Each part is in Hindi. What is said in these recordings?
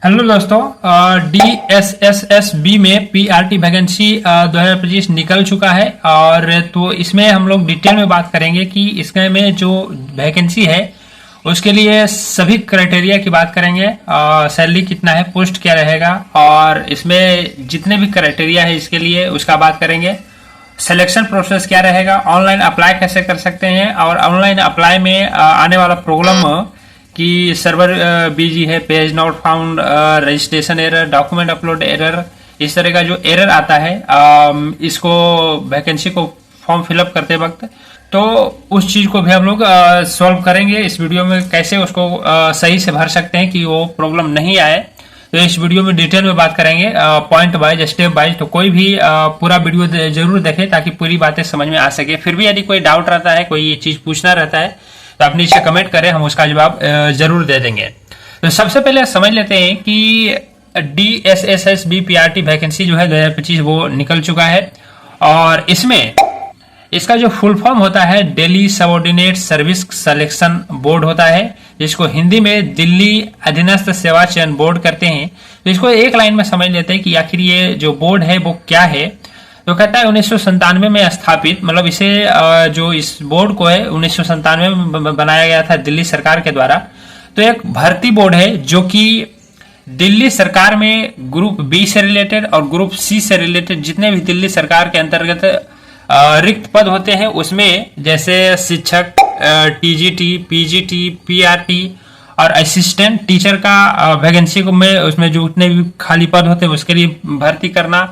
हेलो दोस्तों, DSSSB में PRT वैकेंसी 2025 निकल चुका है। और तो इसमें हम लोग डिटेल में बात करेंगे कि इसमें में जो वैकेंसी है उसके लिए सभी क्राइटेरिया की बात करेंगे। सैलरी कितना है, पोस्ट क्या रहेगा, और इसमें जितने भी क्राइटेरिया है इसके लिए उसका बात करेंगे। सिलेक्शन प्रोसेस क्या रहेगा, ऑनलाइन अप्लाई कैसे कर सकते हैं, और ऑनलाइन अप्लाई में आने वाला प्रॉब्लम कि सर्वर बिजी है, page not found, registration error, document upload error, इस तरह का जो एरर आता है इसको वैकेंसी को फॉर्म फिलअप करते वक्त, तो उस चीज को भी हम लोग सॉल्व करेंगे इस वीडियो में। कैसे उसको सही से भर सकते हैं कि वो प्रॉब्लम नहीं आए, तो इस वीडियो में डिटेल में बात करेंगे, पॉइंट वाइज, स्टेप वाइज। तो कोई भी पूरा वीडियो जरूर देखें ताकि पूरी बातें समझ में आ सके। फिर भी यदि कोई डाउट रहता है, कोई चीज पूछना रहता है, तो आप नीचे कमेंट करें, हम उसका जवाब जरूर दे देंगे। तो सबसे पहले समझ लेते हैं कि DSSSB PRT वैकेंसी जो है 2025 वो निकल चुका है। और इसमें इसका जो फुल फॉर्म होता है Delhi subordinate service selection board होता है, जिसको हिंदी में दिल्ली अधीनस्थ सेवा चयन बोर्ड करते हैं। तो इसको एक लाइन में समझ लेते हैं कि आखिर ये जो बोर्ड है वो क्या है। तो कहता है 1997 में स्थापित, मतलब इसे जो इस बोर्ड को है 1997 में बनाया गया था दिल्ली सरकार के द्वारा। तो एक भर्ती बोर्ड है जो कि दिल्ली सरकार में ग्रुप बी से रिलेटेड और ग्रुप सी से रिलेटेड जितने भी दिल्ली सरकार के अंतर्गत रिक्त पद होते हैं, उसमें जैसे शिक्षक, TGT, PGT, PRT और असिस्टेंट टीचर का वैकेंसी को में उसमें जो उतने भी खाली पद होते हैं उसके लिए भर्ती करना,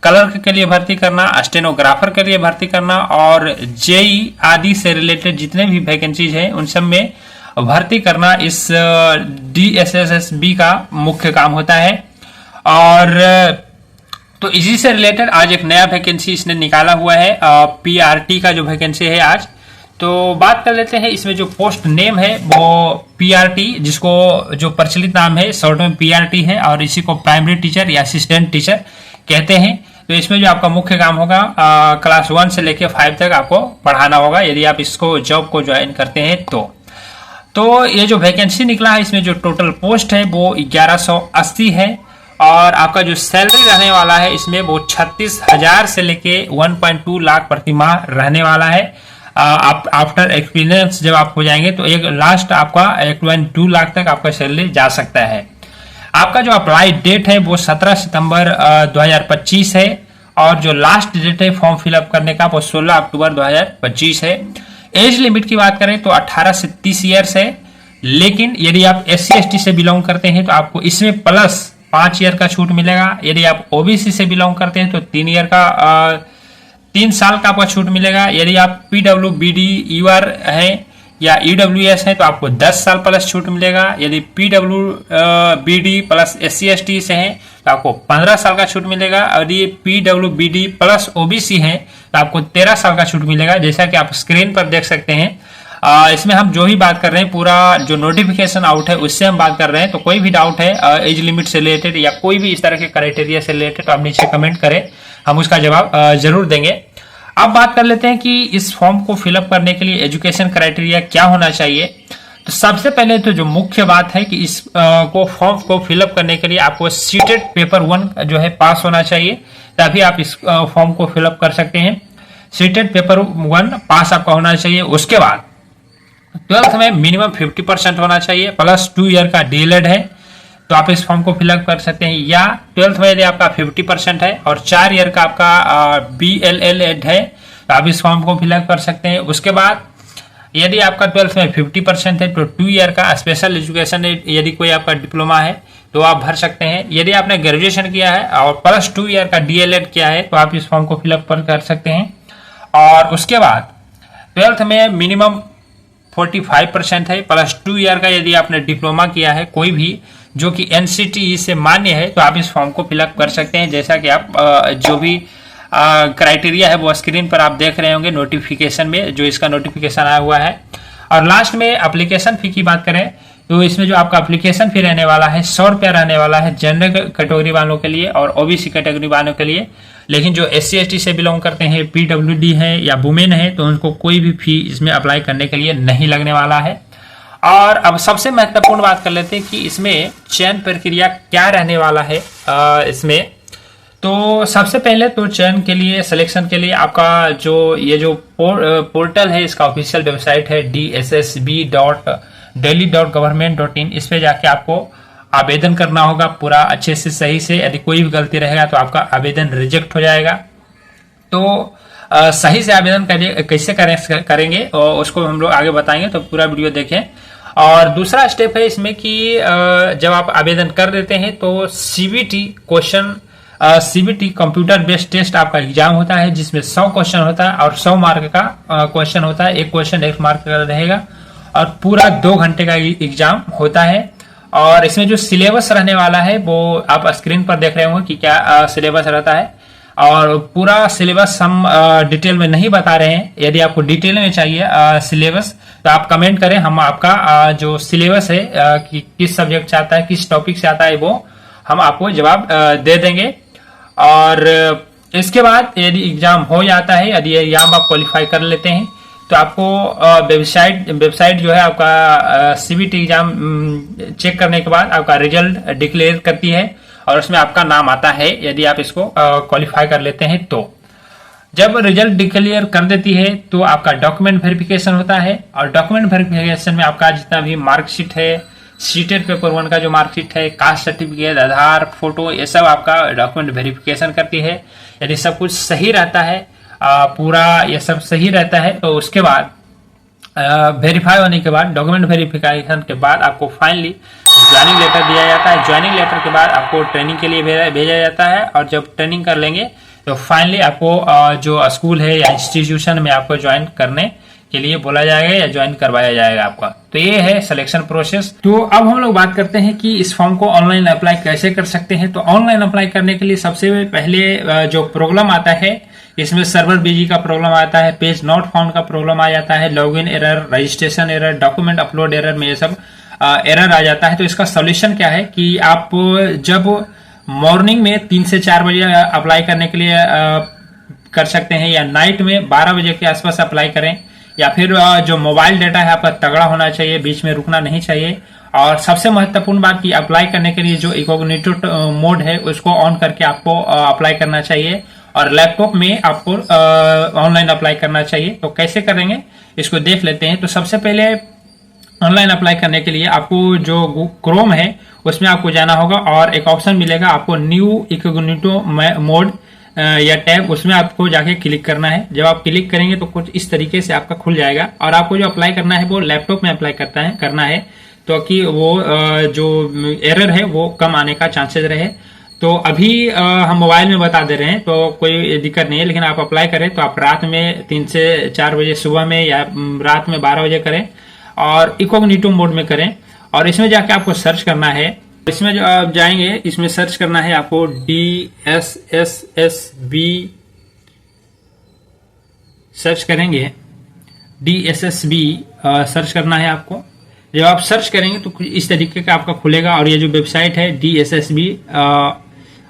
क्लर्क के लिए भर्ती करना, स्टेनोग्राफर के लिए भर्ती करना, और जेई आदि से रिलेटेड जितने भी वैकेंसीज हैं उन सब में भर्ती करना इस DSSSB का मुख्य काम होता है। और तो इसी से रिलेटेड आज एक नया वैकेंसी इसने निकाला हुआ है, PRT का जो वैकेंसी है आज। तो बात कर लेते हैं, इसमें जो पोस्ट नेम है वो PRT, जिसको जो प्रचलित नाम है शॉर्ट में PRT है, और इसी को प्राइमरी टीचर या असिस्टेंट टीचर कहते हैं। तो इसमें जो आपका मुख्य काम होगा क्लास 1 से लेकर 5 तक आपको पढ़ाना होगा यदि आप इसको जॉब को ज्वाइन करते हैं। तो ये जो वैकेंसी निकला है इसमें जो टोटल पोस्ट है वो 1180 है, और आपका जो सैलरी रहने वाला है इसमें वो 36,000 से लेके 1.2 लाख प्रति माह रहने वाला है। आप आफ्टर एक्सपीरियंस जब आप हो जाएंगे तो एक लास्ट आपका 1.2 लाख तक आपका सैलरी जा सकता है। आपका जो अप्लाई डेट है वो 17 सितंबर 2025 है, और जो लास्ट डेट है फॉर्म फिलअप करने का वो 16 अक्टूबर 2025 है। एज लिमिट की बात करें तो 18 से 30 ईयर्स है, लेकिन यदि आप SC/ST से बिलोंग करते हैं तो आपको इसमें प्लस 5 ईयर का छूट मिलेगा। यदि आप OBC से बिलोंग करते हैं तो 3 साल का आपका छूट मिलेगा। यदि आप PWBD UR है या EWS है तो आपको 10 साल प्लस छूट मिलेगा। यदि PWBD प्लस SC/ST से है तो आपको 15 साल का छूट मिलेगा। और यदि PWBD प्लस OBC है तो आपको 13 साल का छूट मिलेगा, जैसा कि आप स्क्रीन पर देख सकते हैं। इसमें हम जो ही बात कर रहे हैं पूरा जो नोटिफिकेशन आउट है उससे हम बात कर रहे हैं। तो कोई भी डाउट है एज लिमिट से रिलेटेड या कोई भी इस तरह के क्राइटेरिया से रिलेटेड तो आप नीचे कमेंट करें, हम उसका जवाब जरूर देंगे। अब बात कर लेते हैं कि इस फॉर्म को फिलअप करने के लिए एजुकेशन क्राइटेरिया क्या होना चाहिए। तो सबसे पहले तो जो मुख्य बात है कि इस फॉर्म को फिलअप करने के लिए आपको सीटेड पेपर 1 जो है पास होना चाहिए, तभी आप इस फॉर्म को फिलअप कर सकते हैं। सीटेड पेपर 1 पास आपका होना चाहिए। उसके बाद 12th में मिनिमम 50% होना चाहिए, प्लस 2 ईयर का DLED है तो आप इस फॉर्म को फिलअप कर सकते हैं। या 12th में यदि आपका 50% है और 4 ईयर का आपका BLLED है तो आप इस फॉर्म को फिलअप कर सकते हैं। उसके बाद यदि आपका 12th में 50% है तो 2 ईयर का स्पेशल एजुकेशन यदि कोई आपका डिप्लोमा है तो आप भर सकते हैं। यदि आपने ग्रेजुएशन किया है और प्लस 2 ईयर का DLED किया है तो आप इस फॉर्म को फिलअप कर सकते हैं। और उसके बाद 12th में मिनिमम 45% है, प्लस 2 ईयर का यदि आपने डिप्लोमा किया है कोई भी जो कि NCTE से मान्य है तो आप इस फॉर्म को फिलअप कर सकते हैं। जैसा कि आप जो भी क्राइटेरिया है वो स्क्रीन पर आप देख रहे होंगे नोटिफिकेशन में, जो इसका नोटिफिकेशन आया हुआ है। और लास्ट में एप्लीकेशन फी की बात करें तो इसमें जो आपका एप्लीकेशन फी रहने वाला है 100 रुपया रहने वाला है जनरल कैटेगरी वालों के लिए और OBC कैटेगरी वालों के लिए। लेकिन जो SC/ST से बिलोंग करते हैं, PWD है या वुमेन है, तो उनको कोई भी फी इसमें अप्लाई करने के लिए नहीं लगने वाला है। और अब सबसे महत्वपूर्ण बात कर लेते हैं कि इसमें चयन प्रक्रिया क्या रहने वाला है। इसमें तो सबसे पहले तो चयन के लिए, सिलेक्शन के लिए आपका जो पोर्टल है, इसका ऑफिशियल वेबसाइट है dssb.delhi.government.in। इस पे जाके आपको आवेदन करना होगा पूरा अच्छे से, सही से। यदि कोई भी गलती रहेगा तो आपका आवेदन रिजेक्ट हो जाएगा। तो सही से आवेदन कैसे करेंगे और उसको हम लोग आगे बताएंगे, तो पूरा वीडियो देखें। और दूसरा स्टेप है इसमें कि जब आप आवेदन कर देते हैं तो सीबीटी कंप्यूटर बेस्ड टेस्ट आपका एग्जाम होता है, जिसमें 100 क्वेश्चन होता है और 100 मार्क का क्वेश्चन होता है। एक क्वेश्चन 1 मार्क का रहेगा और पूरा 2 घंटे का एग्जाम होता है। और इसमें जो सिलेबस रहने वाला है वो आप स्क्रीन पर देख रहे होंगे कि क्या सिलेबस रहता है। और पूरा सिलेबस हम डिटेल में नहीं बता रहे हैं। यदि आपको डिटेल में चाहिए सिलेबस तो आप कमेंट करें, हम आपका जो सिलेबस है कि किस सब्जेक्ट से आता है, किस टॉपिक से आता है, वो हम आपको जवाब दे देंगे। और इसके बाद यदि एग्जाम हो जाता है, यदि एग्जाम आप क्वालिफाई कर लेते हैं, तो आपको वेबसाइट जो है आपका सीबीटी एग्जाम चेक करने के बाद आपका रिजल्ट डिक्लेयर करती है और उसमें आपका नाम आता है, यदि आप इसको क्वालिफाई कर लेते हैं। तो जब रिजल्ट डिक्लेयर कर देती है तो आपका डॉक्यूमेंट वेरिफिकेशन होता है। और डॉक्यूमेंट वेरिफिकेशन में आपका जितना भी मार्कशीट है, सीटेड पेपर 1 का जो मार्कशीट है, कास्ट सर्टिफिकेट, आधार, फोटो, ये सब आपका डॉक्यूमेंट वेरिफिकेशन करती है। यदि सब कुछ सही रहता है, पूरा ये सब सही रहता है, तो उसके बाद वेरीफाई होने के बाद, डॉक्यूमेंट वेरिफिकेशन के बाद आपको फाइनली ज्वाइनिंग लेटर दिया जाता है। ज्वाइनिंग लेटर के बाद आपको ट्रेनिंग के लिए भेजा जाता है। और जब ट्रेनिंग कर लेंगे तो फाइनली आपको जो स्कूल है या इंस्टीट्यूशन में आपको ज्वाइन करने के लिए बोला जाएगा या ज्वाइन करवाया जाएगा आपका। तो ये है सिलेक्शन प्रोसेस। तो अब हम लोग बात करते हैं कि इस फॉर्म को ऑनलाइन अप्लाई कैसे कर सकते हैं। तो ऑनलाइन अप्लाई करने के लिए सबसे पहले जो प्रॉब्लम आता है, इसमें सर्वर बिजी का प्रॉब्लम आता है, पेज नॉट फाउंड का प्रॉब्लम आ जाता है, login error, registration error, document upload error में ये सब एरर आ जाता है। तो इसका सोल्यूशन क्या है कि आप जब मॉर्निंग में 3 से 4 बजे अप्लाई करने के लिए कर सकते हैं, या नाइट में 12 बजे के आसपास अप्लाई करें, या फिर जो मोबाइल डाटा है आपका तगड़ा होना चाहिए, बीच में रुकना नहीं चाहिए। और सबसे महत्वपूर्ण बात कि अप्लाई करने के लिए जो इनकॉग्निटो मोड है उसको ऑन करके आपको अप्लाई करना चाहिए। और लैपटॉप में आपको ऑनलाइन अप्लाई करना चाहिए। तो कैसे करेंगे इसको देख लेते हैं। तो सबसे पहले ऑनलाइन अप्लाई करने के लिए आपको जो क्रोम है उसमें आपको जाना होगा और एक ऑप्शन मिलेगा आपको न्यू इनकॉग्निटो मोड या टैब, उसमें आपको जाके क्लिक करना है। जब आप क्लिक करेंगे तो कुछ इस तरीके से आपका खुल जाएगा। और आपको जो अप्लाई करना है वो लैपटॉप में अप्लाई करना है, तो कि वो जो एरर है वो कम आने का चांसेस रहे। तो अभी हम मोबाइल में बता दे रहे हैं, तो कोई दिक्कत नहीं है। लेकिन आप अप्लाई करें तो आप रात में 3 से 4 बजे सुबह में, या रात में 12 बजे करें और इनकॉग्निटो मोड में करें। और इसमें जाके आपको सर्च करना है। इसमें जो आप जाएंगे, इसमें सर्च करना है आपको DSSB, सर्च करेंगे DSSB सर्च करना है आपको। जब आप सर्च करेंगे तो कुछ इस तरीके का आपका खुलेगा। और ये जो वेबसाइट है DSSB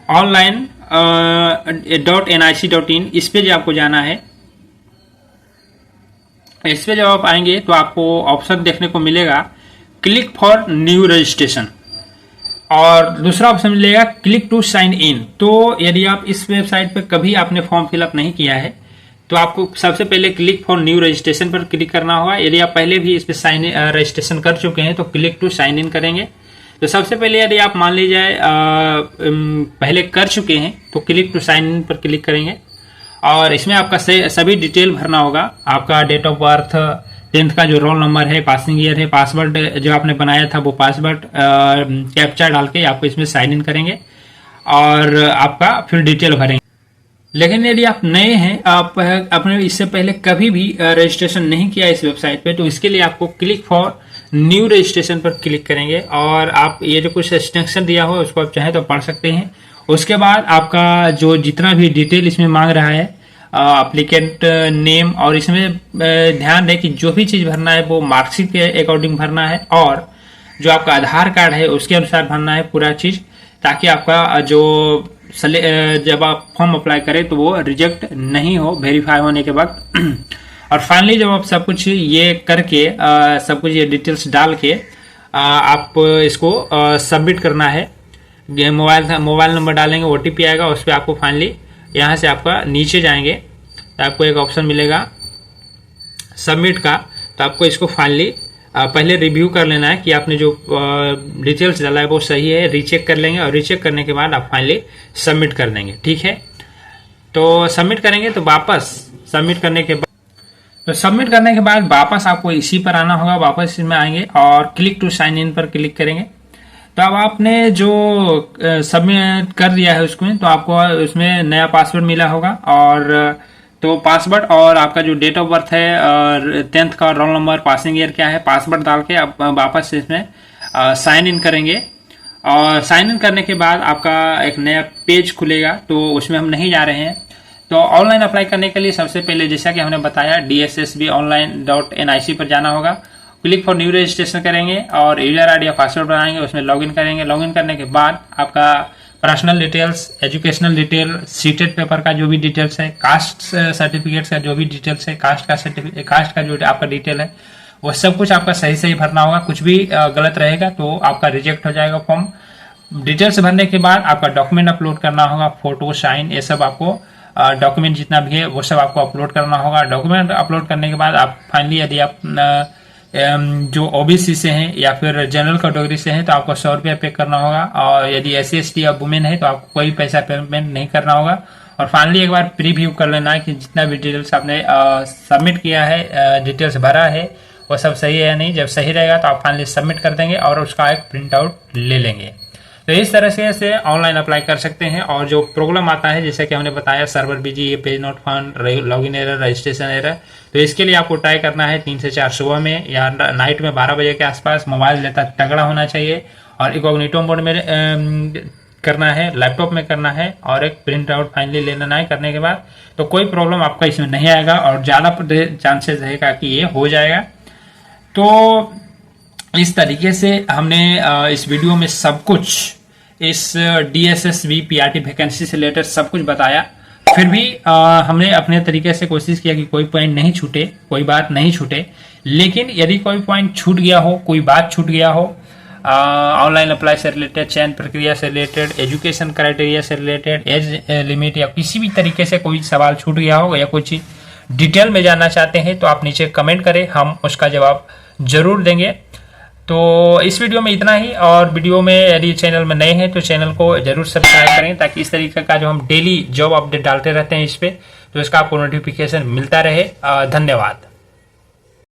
online.nic.in, इस पे जो आपको जाना है, इस पे जब आप आएंगे तो आपको ऑप्शन देखने को मिलेगा क्लिक फॉर न्यू रजिस्ट्रेशन, और दूसरा ऑप्शन मिलेगा क्लिक टू साइन इन। तो यदि आप इस वेबसाइट पे कभी आपने फॉर्म फिलअप नहीं किया है तो आपको सबसे पहले क्लिक फॉर न्यू रजिस्ट्रेशन पर क्लिक करना होगा। यदि आप पहले भी इस पे रजिस्ट्रेशन कर चुके हैं तो क्लिक टू साइन इन करेंगे। तो सबसे पहले यदि आप मान लीजिए पहले कर चुके हैं तो क्लिक टू साइन इन पर क्लिक करेंगे। और इसमें आपका सभी डिटेल भरना होगा, आपका डेट ऑफ बर्थ, 10th का जो रोल नंबर है, पासिंग ईयर है, पासवर्ड जो आपने बनाया था वो पासवर्ड कैप्चा डाल के आपको इसमें साइन इन करेंगे और आपका फिर डिटेल भरेंगे। लेकिन यदि आप नए हैं, आप अपने इससे पहले कभी भी रजिस्ट्रेशन नहीं किया इस वेबसाइट पे, तो इसके लिए आपको क्लिक फॉर न्यू रजिस्ट्रेशन पर क्लिक करेंगे। और आप ये जो कुछ इंस्ट्रक्शन दिया हो उसको आप चाहें तो पढ़ सकते हैं। उसके बाद आपका जो जितना भी डिटेल इसमें मांग रहा है, एप्लीकेंट नेम, और इसमें ध्यान दें कि जो भी चीज़ भरना है वो मार्कशीट के अकॉर्डिंग भरना है, और जो आपका आधार कार्ड है उसके अनुसार भरना है पूरा चीज़, ताकि आपका जो जब आप फॉर्म अप्लाई करें तो वो रिजेक्ट नहीं हो वेरीफाई होने के वक्त। और फाइनली जब आप सब कुछ ये करके सब कुछ ये डिटेल्स डाल के आप इसको सबमिट करना है। मोबाइल नंबर डालेंगे, OTP आएगा, उस पर आपको फाइनली यहाँ से आपका नीचे जाएंगे तो आपको एक ऑप्शन मिलेगा सबमिट का। तो आपको इसको फाइनली पहले रिव्यू कर लेना है कि आपने जो डिटेल्स डाला है वो सही है, रीचेक कर लेंगे और रीचेक करने के बाद आप फाइनली सबमिट कर देंगे। ठीक है, तो सबमिट करेंगे तो वापस सबमिट करने के बाद वापस आपको इसी पर आना होगा। वापस इसमें आएंगे और क्लिक टू साइन इन पर क्लिक करेंगे। तो अब आपने जो सबमिट कर दिया है उसमें, तो आपको उसमें नया पासवर्ड मिला होगा और तो पासवर्ड और आपका जो डेट ऑफ बर्थ है और 10th का रोल नंबर, पासिंग ईयर क्या है, पासवर्ड डाल के आप वापस इसमें साइन इन करेंगे। और साइन इन करने के बाद आपका एक नया पेज खुलेगा, तो उसमें हम नहीं जा रहे हैं। तो ऑनलाइन अप्लाई करने के लिए सबसे पहले जैसा कि हमने बताया dssbonline.nic पर जाना होगा। क्लिक फॉर न्यू रजिस्ट्रेशन करेंगे और यूजर आईडी या पासवर्ड बनाएंगे, उसमें लॉगिन करेंगे। लॉगिन करने के बाद आपका personal details, educational detail, seated paper का जो भी डिटेल्स है, कास्ट सर्टिफिकेट का जो भी डिटेल्स है, कास्ट का जो आपका डिटेल है वो सब कुछ आपका सही भरना होगा। कुछ भी गलत रहेगा तो आपका रिजेक्ट हो जाएगा फॉर्म। डिटेल्स भरने के बाद आपका डॉक्यूमेंट अपलोड करना होगा, फोटो, साइन, ये सब आपको डॉक्यूमेंट जितना भी है वो सब आपको अपलोड करना होगा। डॉक्यूमेंट अपलोड करने के बाद आप फाइनली यदि आप जो OBC से हैं या फिर जनरल कैटेगरी से हैं तो आपको 100 रुपया पे करना होगा, और यदि SC/ST या वुमेन है तो आपको कोई पैसा पेमेंट नहीं करना होगा। और फाइनली एक बार प्रीव्यू कर लेना है कि जितना भी डिटेल्स आपने सबमिट किया है, डिटेल्स भरा है, वो सब सही है या नहीं। जब सही रहेगा तो आप फाइनली सबमिट कर देंगे और उसका एक प्रिंट आउट ले लेंगे। तो इस तरह से ऑनलाइन अप्लाई कर सकते हैं। और जो प्रॉब्लम आता है जैसे कि हमने बताया सर्वर बिजी, ये page not found, login error, registration error, तो इसके लिए आपको ट्राई करना है 3 से 4 सुबह में या नाइट में 12 बजे के आसपास। मोबाइल डेटा तगड़ा होना चाहिए और इनकॉग्निटो मोड में करना है, लैपटॉप में करना है और एक प्रिंट आउट फाइनली ले लेना है। करने के बाद तो कोई प्रॉब्लम आपका इसमें नहीं आएगा और ज़्यादा चांसेस रहेगा कि ये हो जाएगा। तो इस तरीके से हमने इस वीडियो में सब कुछ इस DSSB PRT वैकेंसी से रिलेटेड सब कुछ बताया। फिर भी हमने अपने तरीके से कोशिश किया कि कोई पॉइंट नहीं छूटे, कोई बात नहीं छूटे। लेकिन यदि कोई पॉइंट छूट गया हो, कोई बात छूट गया हो, ऑनलाइन अप्लाई से रिलेटेड, चयन प्रक्रिया से रिलेटेड, एजुकेशन क्राइटेरिया से रिलेटेड, एज लिमिट या किसी भी तरीके से कोई सवाल छूट गया हो या कोई चीज डिटेल में जानना चाहते हैं तो आप नीचे कमेंट करें, हम उसका जवाब जरूर देंगे। तो इस वीडियो में इतना ही, और वीडियो में यदि चैनल में नए हैं तो चैनल को जरूर सब्सक्राइब करें ताकि इस तरीके का जो हम डेली जॉब अपडेट डालते रहते हैं इस पे, तो इसका आपको नोटिफिकेशन मिलता रहे। धन्यवाद।